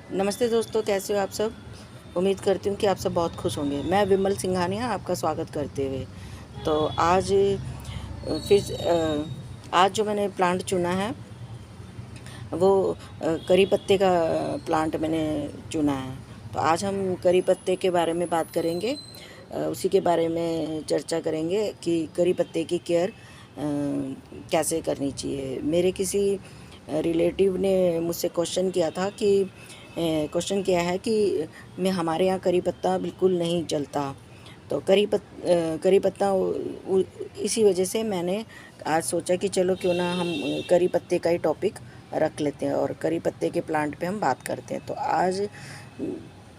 नमस्ते दोस्तों, कैसे हो आप सब। उम्मीद करती हूँ कि आप सब बहुत खुश होंगे। मैं विमल सिंघानिया आपका स्वागत करते हुए तो आज जो मैंने प्लांट चुना है वो करी पत्ते का प्लांट मैंने चुना है। तो आज हम करी पत्ते के बारे में बात करेंगे, उसी के बारे में चर्चा करेंगे कि करी पत्ते की केयर कैसे करनी चाहिए। मेरे किसी रिलेटिव ने मुझसे क्वेश्चन किया है कि मैं हमारे यहाँ करी पत्ता बिल्कुल नहीं चलता। तो करी पत्ता इसी वजह से मैंने आज सोचा कि चलो क्यों ना हम करी पत्ते का ही टॉपिक रख लेते हैं और करी पत्ते के प्लांट पे हम बात करते हैं। तो आज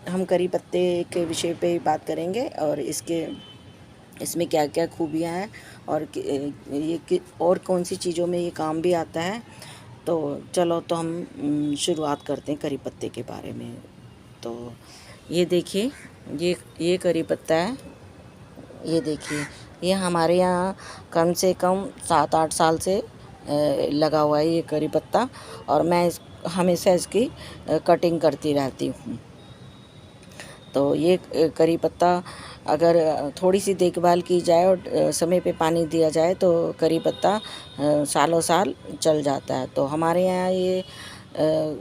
हम करी पत्ते के विषय पे ही बात करेंगे और इसमें क्या क्या खूबियाँ हैं और और कौन सी चीज़ों में ये काम भी आता है। तो चलो तो हम शुरुआत करते हैं करी पत्ते के बारे में। तो ये देखिए, ये करी पत्ता है। ये देखिए, ये हमारे यहाँ कम से कम 7-8 साल से लगा हुआ है ये करी पत्ता, और मैं हमेशा इसकी कटिंग करती रहती हूँ। तो ये करी पत्ता अगर थोड़ी सी देखभाल की जाए और समय पे पानी दिया जाए तो करी पत्ता सालों साल चल जाता है। तो हमारे यहाँ ये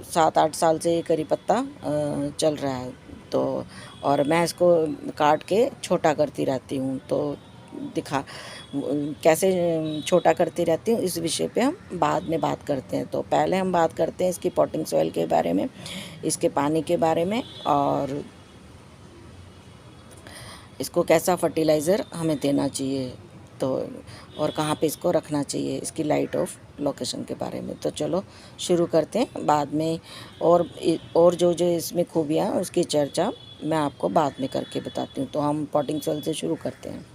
7-8 साल से ये करी पत्ता चल रहा है। तो और मैं इसको काट के छोटा करती रहती हूँ। तो दिखा कैसे छोटा करती रहती हूँ, इस विषय पे हम बाद में बात करते हैं। तो पहले हम बात करते हैं इसकी पॉटिंग सॉइल के बारे में, इसके पानी के बारे में, और इसको कैसा फर्टिलाइज़र हमें देना चाहिए, तो और कहाँ पे इसको रखना चाहिए, इसकी लाइट ऑफ लोकेशन के बारे में। तो चलो शुरू करते हैं। बाद में और जो जो इसमें खूबियाँ उसकी चर्चा मैं आपको बाद में करके बताती हूँ। तो हम पॉटिंग सॉइल से शुरू करते हैं।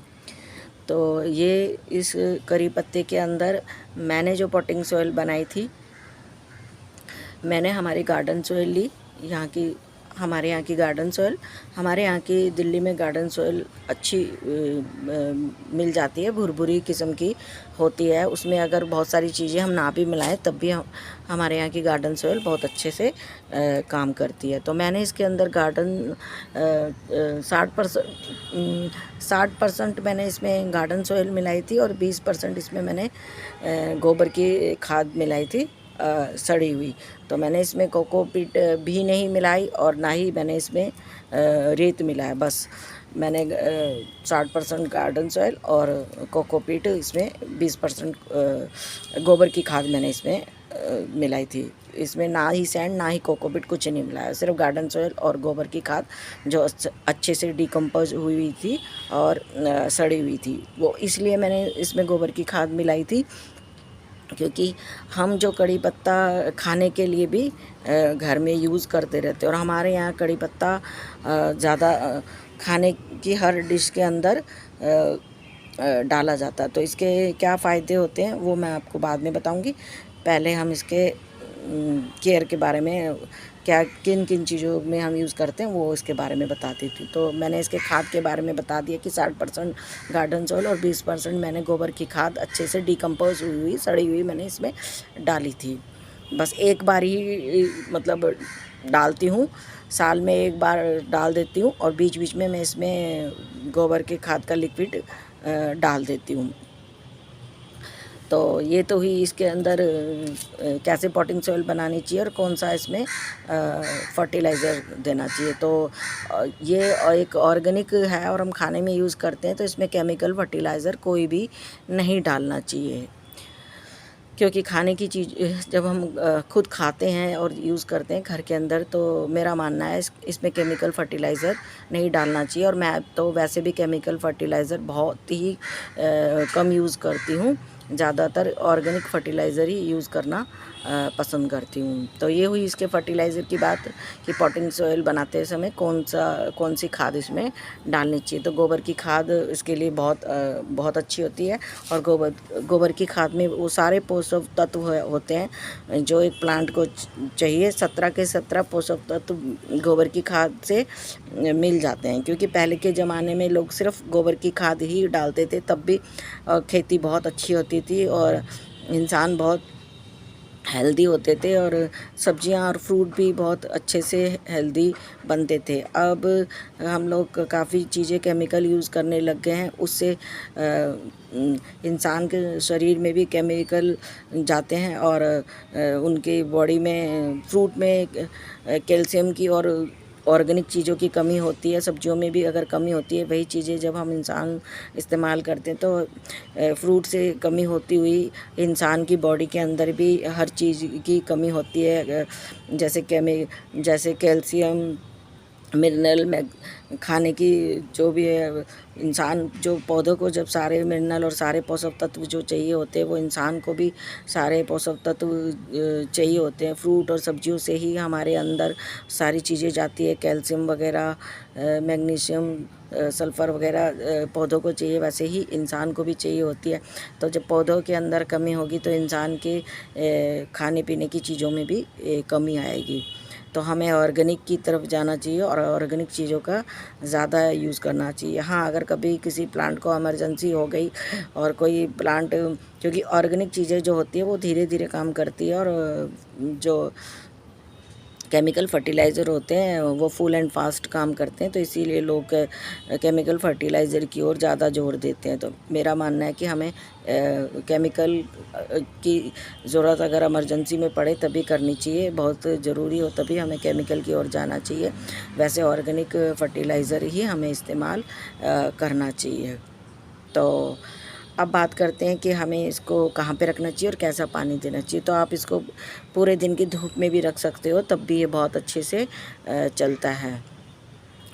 तो ये इस करी पत्ते के अंदर मैंने जो पॉटिंग सॉइल बनाई थी, मैंने हमारी गार्डन सॉइल ली। हमारे यहाँ की गार्डन सॉइल, हमारे यहाँ की दिल्ली में गार्डन सॉइल अच्छी मिल जाती है, भुरभुरी किस्म की होती है। उसमें अगर बहुत सारी चीज़ें हम ना भी मिलाएं तब भी हमारे यहाँ की गार्डन सॉइल बहुत अच्छे से काम करती है। तो मैंने इसके अंदर 60% मैंने इसमें गार्डन सॉइल मिलाई थी और 20% इसमें मैंने गोबर की खाद मिलाई थी, सड़ी हुई। तो मैंने इसमें कोकोपीट भी नहीं मिलाई और ना ही मैंने इसमें रेत मिलाया। बस मैंने 60% गार्डन सॉइल और कोकोपीट, इसमें 20% गोबर की खाद मैंने इसमें मिलाई थी। इसमें ना ही सैंड ना ही कोकोपीट, कुछ नहीं मिलाया, सिर्फ गार्डन सॉइल और गोबर की खाद जो अच्छे से डिकम्पोज हुई थी और सड़ी हुई थी। वो इसलिए मैंने इसमें गोबर की खाद मिलाई थी क्योंकि हम जो कड़ी पत्ता खाने के लिए भी घर में यूज़ करते रहते हैं, और हमारे यहाँ कड़ी पत्ता ज़्यादा खाने की हर डिश के अंदर डाला जाता है। तो इसके क्या फ़ायदे होते हैं वो मैं आपको बाद में बताऊंगी। पहले हम इसके केयर के बारे में, क्या किन किन चीज़ों में हम यूज़ करते हैं वो इसके बारे में बताती थी। तो मैंने इसके खाद के बारे में बता दिया कि 60% गार्डन सॉइल और 20% मैंने गोबर की खाद अच्छे से डिकम्पोज हुई सड़ी हुई मैंने इसमें डाली थी। बस एक बार ही मतलब डालती हूँ, साल में एक बार डाल देती हूँ, और बीच बीच में मैं इसमें गोबर के खाद का लिक्विड डाल देती हूँ। तो ये तो हुई इसके अंदर कैसे पॉटिंग सॉइल बनानी चाहिए और कौन सा इसमें फर्टिलाइज़र देना चाहिए। तो ये एक ऑर्गेनिक है और हम खाने में यूज़ करते हैं, तो इसमें केमिकल फर्टिलाइज़र कोई भी नहीं डालना चाहिए, क्योंकि खाने की चीज़ जब हम खुद खाते हैं और यूज़ करते हैं घर के अंदर, तो मेरा मानना है इसमें केमिकल फर्टिलाइज़र नहीं डालना चाहिए। और मैं तो वैसे भी केमिकल फर्टिलाइज़र बहुत ही कम यूज़ करती हूँ, ज़्यादातर ऑर्गेनिक फर्टिलाइज़र ही यूज़ करना पसंद करती हूँ। तो ये हुई इसके फर्टिलाइज़र की बात कि पॉटिंग सॉइल बनाते समय कौन सी खाद इसमें डालनी चाहिए। तो गोबर की खाद इसके लिए बहुत अच्छी होती है, और गोबर की खाद में वो सारे पोषक तत्व होते हैं जो एक प्लांट को चाहिए। 17 के 17 पोषक तत्व गोबर की खाद से मिल जाते हैं, क्योंकि पहले के ज़माने में लोग सिर्फ गोबर की खाद ही डालते थे, तब भी खेती बहुत अच्छी होती थी और इंसान बहुत हेल्दी होते थे और सब्जियां और फ्रूट भी बहुत अच्छे से हेल्दी बनते थे। अब हम लोग काफ़ी चीज़ें केमिकल यूज़ करने लग गए हैं, उससे इंसान के शरीर में भी केमिकल जाते हैं और उनकी बॉडी में फ्रूट में कैल्शियम की और ऑर्गेनिक चीज़ों की कमी होती है, सब्जियों में भी अगर कमी होती है, वही चीज़ें जब हम इंसान इस्तेमाल करते हैं तो फ्रूट से कमी होती हुई इंसान की बॉडी के अंदर भी हर चीज़ की कमी होती है, जैसे कैल्शियम, मिनरल में खाने की जो भी है, इंसान जो पौधों को जब सारे मिनरल और सारे पोषक तत्व जो चाहिए होते हैं वो इंसान को भी सारे पोषक तत्व चाहिए होते हैं। फ्रूट और सब्जियों से ही हमारे अंदर सारी चीज़ें जाती है, कैल्शियम वगैरह, मैग्नीशियम, सल्फ़र वगैरह पौधों को चाहिए, वैसे ही इंसान को भी चाहिए होती है। तो जब पौधों के अंदर कमी होगी तो इंसान के खाने पीने की चीज़ों में भी कमी आएगी। तो हमें ऑर्गेनिक की तरफ जाना चाहिए और ऑर्गेनिक चीज़ों का ज़्यादा यूज़ करना चाहिए। हाँ, अगर कभी किसी प्लांट को इमरजेंसी हो गई और कोई प्लांट, क्योंकि ऑर्गेनिक चीज़ें जो होती है वो धीरे धीरे काम करती है और जो केमिकल फर्टिलाइज़र होते हैं वो फुल एंड फास्ट काम करते हैं, तो इसीलिए लोग केमिकल फर्टिलाइज़र की ओर ज़्यादा जोर देते हैं। तो मेरा मानना है कि हमें केमिकल की ज़रूरत अगर इमरजेंसी में पड़े तभी करनी चाहिए, बहुत ज़रूरी हो तभी हमें केमिकल की ओर जाना चाहिए। वैसे ऑर्गेनिक फर्टिलाइज़र ही हमें इस्तेमाल करना चाहिए। तो अब बात करते हैं कि हमें इसको कहाँ पे रखना चाहिए और कैसा पानी देना चाहिए। तो आप इसको पूरे दिन की धूप में भी रख सकते हो, तब भी ये बहुत अच्छे से चलता है।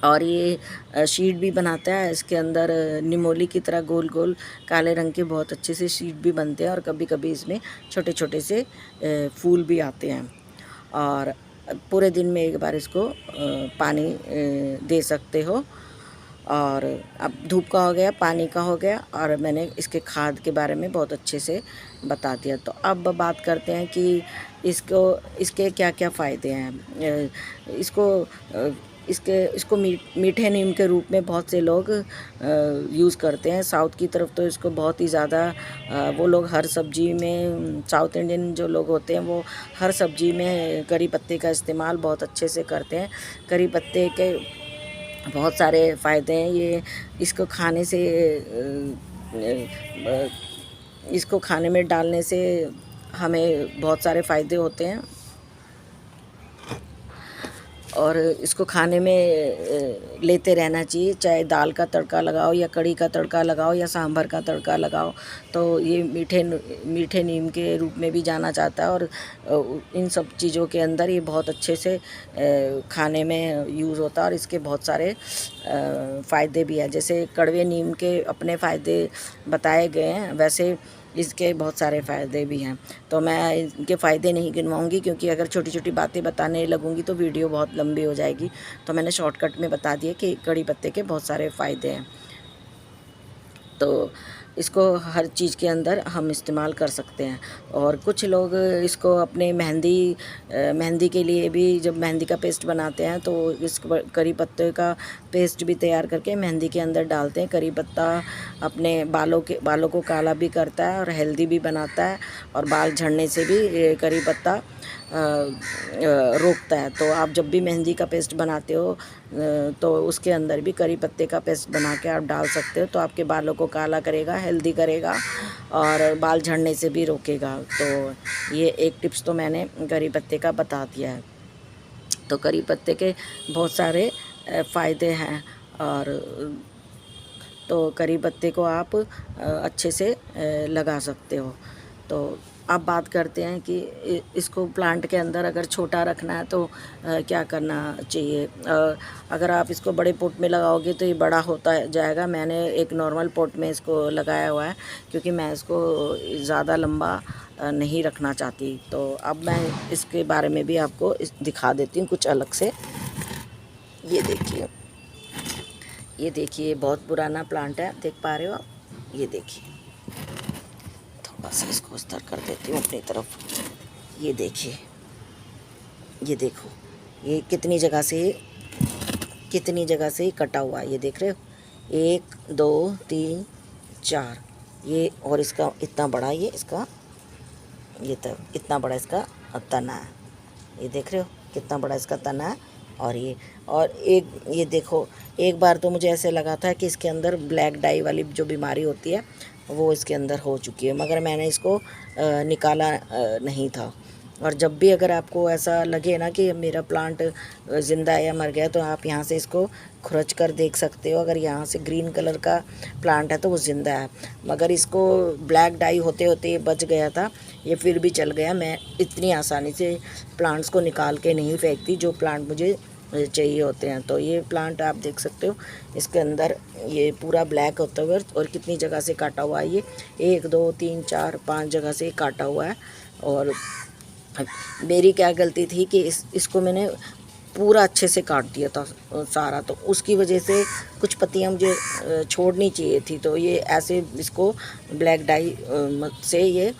और ये शीट भी बनाता है, इसके अंदर निमोली की तरह गोल गोल काले रंग के बहुत अच्छे से शीट भी बनते हैं और कभी कभी इसमें छोटे छोटे से फूल भी आते हैं। और पूरे दिन में एक बार इसको पानी दे सकते हो। और अब धूप का हो गया, पानी का हो गया और मैंने इसके खाद के बारे में बहुत अच्छे से बता दिया। तो अब बात करते हैं कि इसके क्या क्या फ़ायदे हैं। इसको मीठे नीम के रूप में बहुत से लोग यूज़ करते हैं। साउथ की तरफ तो इसको बहुत ही ज़्यादा वो लोग हर सब्ज़ी में, साउथ इंडियन जो लोग होते हैं वो हर सब्ज़ी में करी पत्ते का इस्तेमाल बहुत अच्छे से करते हैं। करी पत्ते के बहुत सारे फ़ायदे हैं। ये इसको खाने में डालने से हमें बहुत सारे फ़ायदे होते हैं और इसको खाने में लेते रहना चाहिए, चाहे दाल का तड़का लगाओ या कढ़ी का तड़का लगाओ या सांभर का तड़का लगाओ। तो ये मीठे नीम के रूप में भी जाना जाता है और इन सब चीज़ों के अंदर ये बहुत अच्छे से खाने में यूज़ होता है और इसके बहुत सारे फ़ायदे भी हैं। जैसे कड़वे नीम के अपने फ़ायदे बताए गए हैं, वैसे इसके बहुत सारे फ़ायदे भी हैं। तो मैं इनके फ़ायदे नहीं गिनवाऊंगी, क्योंकि अगर छोटी छोटी बातें बताने लगूंगी तो वीडियो बहुत लंबी हो जाएगी। तो मैंने शॉर्टकट में बता दिया कि कड़ी पत्ते के बहुत सारे फ़ायदे हैं। तो इसको हर चीज़ के अंदर हम इस्तेमाल कर सकते हैं। और कुछ लोग इसको अपने मेहंदी के लिए भी, जब मेहंदी का पेस्ट बनाते हैं तो इस करी पत्ते का पेस्ट भी तैयार करके मेहंदी के अंदर डालते हैं। करी पत्ता अपने बालों को काला भी करता है और हेल्दी भी बनाता है और बाल झड़ने से भी करी पत्ता रोकता है। तो आप जब भी मेहंदी का पेस्ट बनाते हो तो उसके अंदर भी करी पत्ते का पेस्ट बना के आप डाल सकते हो, तो आपके बालों को काला करेगा, हेल्दी करेगा और बाल झड़ने से भी रोकेगा। तो ये एक टिप्स तो मैंने करी पत्ते का बता दिया है। तो करी पत्ते के बहुत सारे फ़ायदे हैं और तो करी पत्ते को आप अच्छे से लगा सकते हो। तो अब बात करते हैं कि इसको प्लांट के अंदर अगर छोटा रखना है तो क्या करना चाहिए। अगर आप इसको बड़े पॉट में लगाओगे तो ये बड़ा होता जाएगा। मैंने एक नॉर्मल पॉट में इसको लगाया हुआ है, क्योंकि मैं इसको ज़्यादा लंबा नहीं रखना चाहती। तो अब मैं इसके बारे में भी आपको दिखा देती हूँ कुछ अलग से। ये देखिए बहुत पुराना प्लांट है, देख पा रहे हो आप। ये देखिए, थोड़ा सा इसको इस्तर कर देती हूँ अपनी तरफ। ये देखिए, ये देखो, ये कितनी जगह से कटा हुआ है। ये देख रहे हो, 1 2 3 4, ये और इसका इतना बड़ा ये इसका ये तो इतना बड़ा इसका तना है, ये देख रहे हो कितना बड़ा इसका तना है। और एक ये देखो, एक बार तो मुझे ऐसे लगा था कि इसके अंदर ब्लैक डाई वाली जो बीमारी होती है वो इसके अंदर हो चुकी है, मगर मैंने इसको निकाला नहीं था। और जब भी अगर आपको ऐसा लगे ना कि मेरा प्लांट ज़िंदा है या मर गया, तो आप यहाँ से इसको खुरच कर देख सकते हो। अगर यहाँ से ग्रीन कलर का प्लांट है तो वो ज़िंदा है, मगर इसको ब्लैक डाई होते होते ये बच गया था, ये फिर भी चल गया। मैं इतनी आसानी से प्लांट्स को निकाल के नहीं फेंकती जो प्लांट मुझे चाहिए होते हैं। तो ये प्लांट आप देख सकते हो, इसके अंदर ये पूरा ब्लैक होता हुआ, और कितनी जगह से काटा हुआ है। ये 1 2 3 4 5 जगह से काटा हुआ है। और मेरी क्या गलती थी कि इसको मैंने पूरा अच्छे से काट दिया था सारा, तो उसकी वजह से कुछ पत्तियां मुझे छोड़नी चाहिए थी। तो ये ऐसे इसको ब्लैक डाई से ये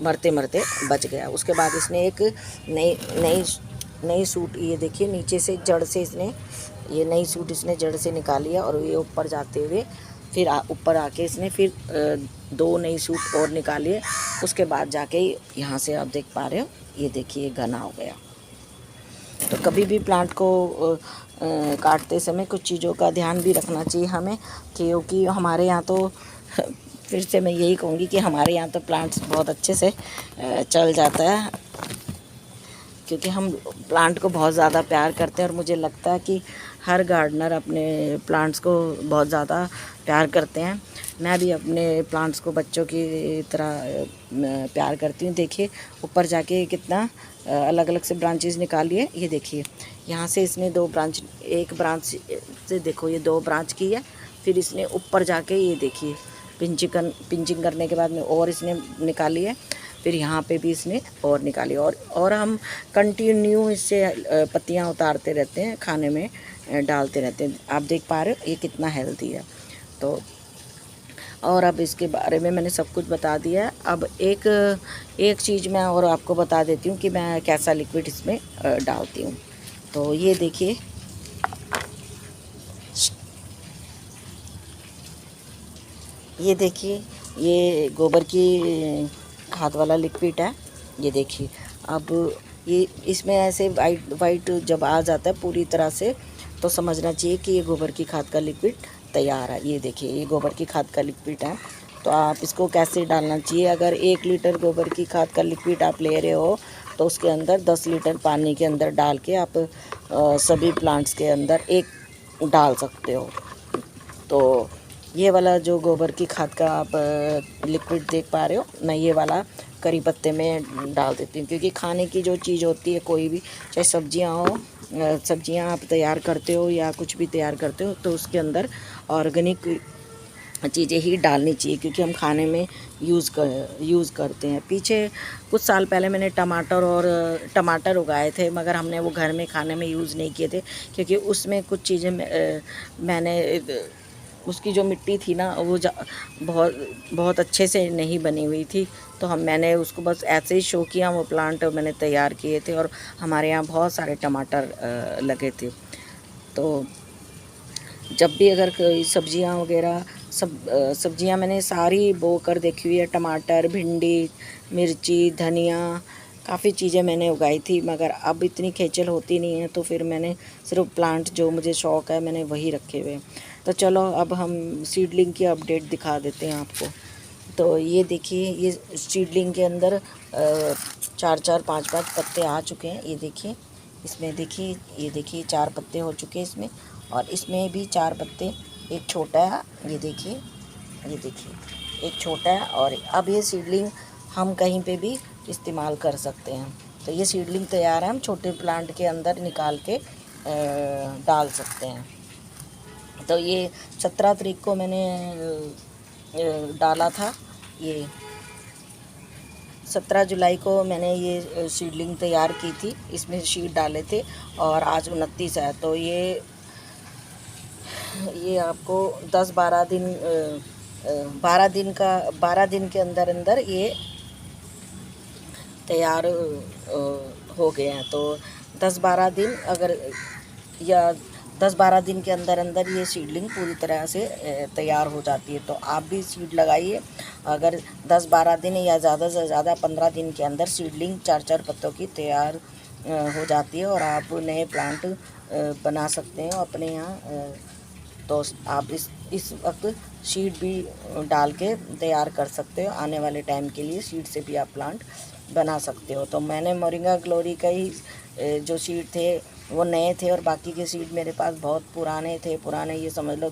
मरते मरते बच गया। उसके बाद इसने एक नई सूट, ये देखिए नीचे से जड़ से इसने ये नई सूट इसने जड़ से निकाली है। और ये ऊपर जाते हुए फिर ऊपर आके इसने फिर 2 नई सूट और निकाली है। उसके बाद जाके यहाँ से आप देख पा रहे हो, ये देखिए घना हो गया। तो कभी भी प्लांट को काटते समय कुछ चीज़ों का ध्यान भी रखना चाहिए हमें, क्योंकि हमारे यहाँ तो फिर से मैं यही कहूँगी कि हमारे यहाँ तो प्लांट्स बहुत अच्छे से चल जाता है, क्योंकि हम प्लांट को बहुत ज़्यादा प्यार करते हैं। और मुझे लगता है कि हर गार्डनर अपने प्लांट्स को बहुत ज़्यादा प्यार करते हैं। मैं भी अपने प्लांट्स को बच्चों की तरह प्यार करती हूँ। देखिए ऊपर जाके कितना अलग अलग से ब्रांचेस निकाली है। ये देखिए यहाँ से इसने 2 ब्रांच, एक ब्रांच से देखो ये 2 ब्रांच की है। फिर इसने ऊपर जाके ये देखिए पिंचिंग करने के बाद में और इसने निकाली है। फिर यहाँ पे भी इसने और निकाली, और हम कंटिन्यू इससे पत्तियाँ उतारते रहते हैं, खाने में डालते रहते हैं। आप देख पा रहे हो ये कितना हेल्दी है। तो और अब इसके बारे में मैंने सब कुछ बता दिया है। अब एक चीज़ मैं और आपको बता देती हूँ कि मैं कैसा लिक्विड इसमें डालती हूँ। तो ये देखिए, ये गोबर की खाद वाला लिक्विड है। ये देखिए, अब ये इसमें ऐसे वाइट जब आ जाता है पूरी तरह से, तो समझना चाहिए कि ये गोबर की खाद का लिक्विड तैयार है। ये देखिए ये गोबर की खाद का लिक्विड है। तो आप इसको कैसे डालना चाहिए, अगर 1 लीटर गोबर की खाद का लिक्विड आप ले रहे हो तो उसके अंदर 10 लीटर पानी के अंदर डाल के आप सभी प्लांट्स के अंदर एक डाल सकते हो। तो ये वाला जो गोबर की खाद का आप लिक्विड देख पा रहे हो, मैं ये वाला करी पत्ते में डाल देती हूँ, क्योंकि खाने की जो चीज़ होती है, कोई भी चाहे सब्जियाँ हो, सब्जियाँ आप तैयार करते हो या कुछ भी तैयार करते हो, तो उसके अंदर ऑर्गेनिक चीज़ें ही डालनी चाहिए, क्योंकि हम खाने में यूज़ करते हैं। पीछे कुछ साल पहले मैंने टमाटर उगाए थे, मगर हमने वो घर में खाने में यूज़ नहीं किए थे, क्योंकि उसमें कुछ चीज़ें मैंने उसकी जो मिट्टी थी ना वो बहुत अच्छे से नहीं बनी हुई थी। तो मैंने उसको बस ऐसे ही शो किया, वो प्लांट मैंने तैयार किए थे और हमारे यहाँ बहुत सारे टमाटर लगे थे। तो जब भी अगर कोई सब्जियां वगैरह सब्जियां मैंने सारी बो कर देखी हुई है, टमाटर, भिंडी, मिर्ची, धनिया, काफ़ी चीज़ें मैंने उगाई थी, मगर अब इतनी खेचल होती नहीं है, तो फिर मैंने सिर्फ प्लांट जो मुझे शौक़ है मैंने वही रखे हुए। तो चलो अब हम सीडलिंग की अपडेट दिखा देते हैं आपको। तो ये देखिए, ये सीडलिंग के अंदर 4-4 5-5 पत्ते आ चुके हैं। ये देखिए, इसमें देखिए, ये देखिए 4 पत्ते हो चुके हैं इसमें, और इसमें भी 4 पत्ते, एक छोटा है, ये देखिए एक छोटा है। और अब ये सीडलिंग हम कहीं पे भी इस्तेमाल कर सकते हैं। तो ये सीडलिंग तैयार है, हम छोटे प्लांट के अंदर निकाल के डाल सकते हैं। तो ये 17 तारीख को मैंने डाला था, ये 17 जुलाई को मैंने ये सीडलिंग तैयार की थी, इसमें सीड डाले थे, और आज 29 है। तो ये आपको 10-12 दिन 12 दिन के अंदर अंदर ये तैयार हो गए हैं। तो 10-12 दिन अगर या 10-12 दिन के अंदर अंदर ये सीडलिंग पूरी तरह से तैयार हो जाती है। तो आप भी सीड लगाइए। अगर 10-12 दिन या ज़्यादा से ज़्यादा 15 दिन के अंदर सीडलिंग 4-4 पत्तों की तैयार हो जाती है और आप नए प्लांट बना सकते हैं अपने यहाँ। तो आप इस वक्त सीड भी डाल के तैयार कर सकते हो। आने वाले टाइम के लिए सीड से भी आप प्लांट बना सकते हो। तो मैंने मोरिंगा ग्लोरी का ही जो सीड थे वो नए थे और बाकी के सीड मेरे पास बहुत पुराने थे। पुराने ये समझ लो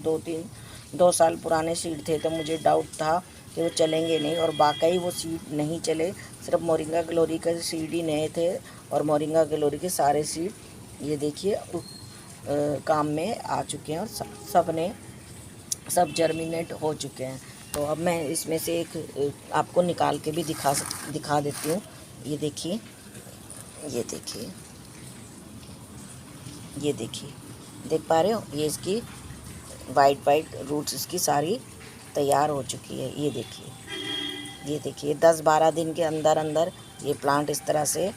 2 साल पुराने सीड थे। तो मुझे डाउट था कि वो चलेंगे नहीं और वाकई वो सीड नहीं चले। सिर्फ मोरिंगा ग्लोरी का सीड ही नए थे और मोरिंगा ग्लोरी के सारे सीड ये देखिए काम में आ चुके हैं और सब जर्मिनेट हो चुके हैं। तो अब मैं इसमें से एक आपको निकाल के भी दिखा देती हूँ। ये देखिए, ये देखिए, ये देखिए, देख पा रहे हो? ये इसकी वाइट रूट्स इसकी सारी तैयार हो चुकी है। ये देखिए, ये देखिए, 10-12 दिन के अंदर अंदर ये प्लांट इस तरह से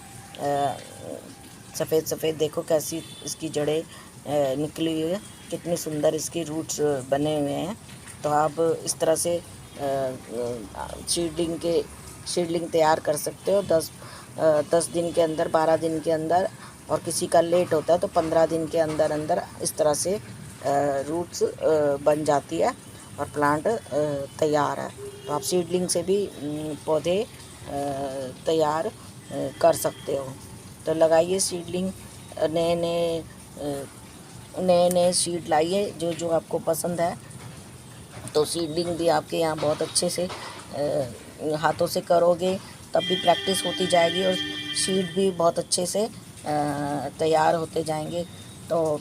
सफ़ेद देखो कैसी इसकी जड़ें निकली हुई है, कितनी सुंदर इसकी रूट्स बने हुए हैं। तो आप इस तरह से सीडलिंग तैयार कर सकते हो 10 दिन के अंदर, 12 दिन के अंदर, और किसी का लेट होता है तो 15 दिन के अंदर अंदर इस तरह से रूट्स बन जाती है और प्लांट तैयार है। तो आप सीडलिंग से भी पौधे तैयार कर सकते हो। तो लगाइए सीडलिंग, नए सीड लाइए जो आपको पसंद है। तो सीडलिंग भी आपके यहाँ बहुत अच्छे से हाथों से करोगे तब भी प्रैक्टिस होती जाएगी और सीड भी बहुत अच्छे से तैयार होते जाएंगे। तो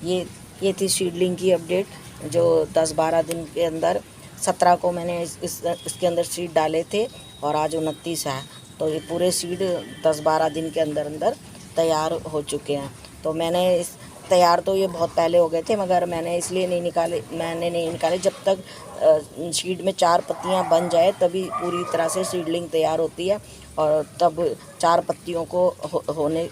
ये थी सीडलिंग की अपडेट जो 10-12 दिन के अंदर 17 को मैंने इसके अंदर सीड डाले थे और आज 29 है। तो ये पूरे सीड 10-12 दिन के अंदर अंदर तैयार हो चुके हैं। तो मैंने तैयार तो ये बहुत पहले हो गए थे मगर मैंने इसलिए नहीं निकाले जब तक सीड में 4 पत्तियां बन जाए तभी पूरी तरह से सीडलिंग तैयार होती है। और तब 4 पत्तियों को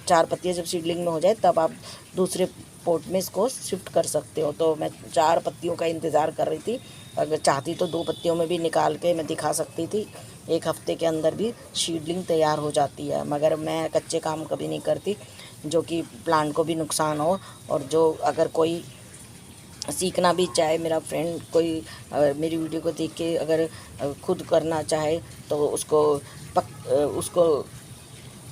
4 पत्तियां जब सीडलिंग में हो जाए तब आप दूसरे पोट में इसको शिफ्ट कर सकते हो। तो मैं 4 पत्तियों का इंतज़ार कर रही थी। अगर चाहती तो 2 पत्तियों में भी निकाल के मैं दिखा सकती थी। 1 हफ्ते के अंदर भी सीडलिंग तैयार हो जाती है, मगर मैं कच्चे काम कभी नहीं करती जो कि प्लांट को भी नुकसान हो। और जो अगर कोई सीखना भी चाहे, मेरा फ्रेंड कोई मेरी वीडियो को देख के अगर खुद करना चाहे तो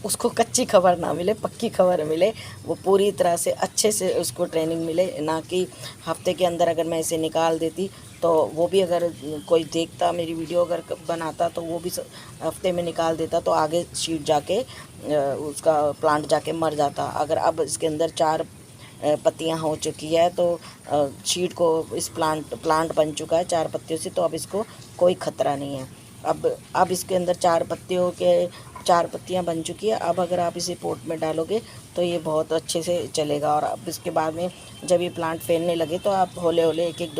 उसको कच्ची खबर ना मिले, पक्की खबर मिले, वो पूरी तरह से अच्छे से उसको ट्रेनिंग मिले। ना कि हफ्ते के अंदर अगर मैं इसे निकाल देती तो वो भी अगर कोई देखता मेरी वीडियो अगर बनाता तो वो भी हफ्ते में निकाल देता तो आगे सीड जाके उसका प्लांट जाके मर जाता। अगर अब इसके अंदर 4 पत्तियां हो चुकी है तो सीड को इस प्लांट बन चुका है 4 पत्तियों से, तो अब इसको कोई ख़तरा नहीं है। अब इसके अंदर 4 पत्तियां बन चुकी है। अब अगर आप इसे पोट में डालोगे तो ये बहुत अच्छे से चलेगा। और अब इसके बाद में जब ये प्लांट फैलने लगे तो आप हौले हौले 1-1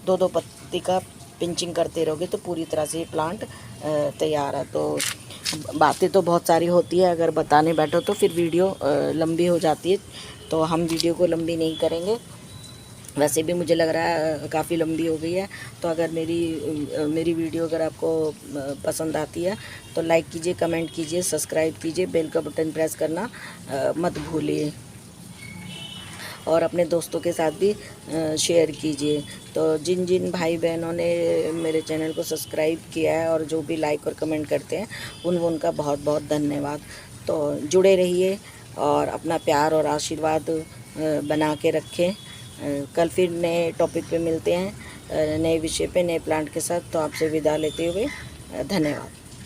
2-2 पत्ती का पिंचिंग करते रहोगे तो पूरी तरह से ये प्लांट तैयार है। तो बातें तो बहुत सारी होती है, अगर बताने बैठो तो फिर वीडियो लंबी हो जाती है, तो हम वीडियो को लंबी नहीं करेंगे। वैसे भी मुझे लग रहा है काफ़ी लंबी हो गई है। तो अगर मेरी वीडियो अगर आपको पसंद आती है तो लाइक कीजिए, कमेंट कीजिए, सब्सक्राइब कीजिए, बेल का बटन प्रेस करना मत भूलिए और अपने दोस्तों के साथ भी शेयर कीजिए। तो जिन भाई बहनों ने मेरे चैनल को सब्सक्राइब किया है और जो भी लाइक और कमेंट करते हैं उनका बहुत बहुत धन्यवाद। तो जुड़े रहिए और अपना प्यार और आशीर्वाद बना के रखें। कल फिर नए टॉपिक पे मिलते हैं, नए विषय पे, नए प्लांट के साथ। तो आपसे विदा लेते हुए धन्यवाद।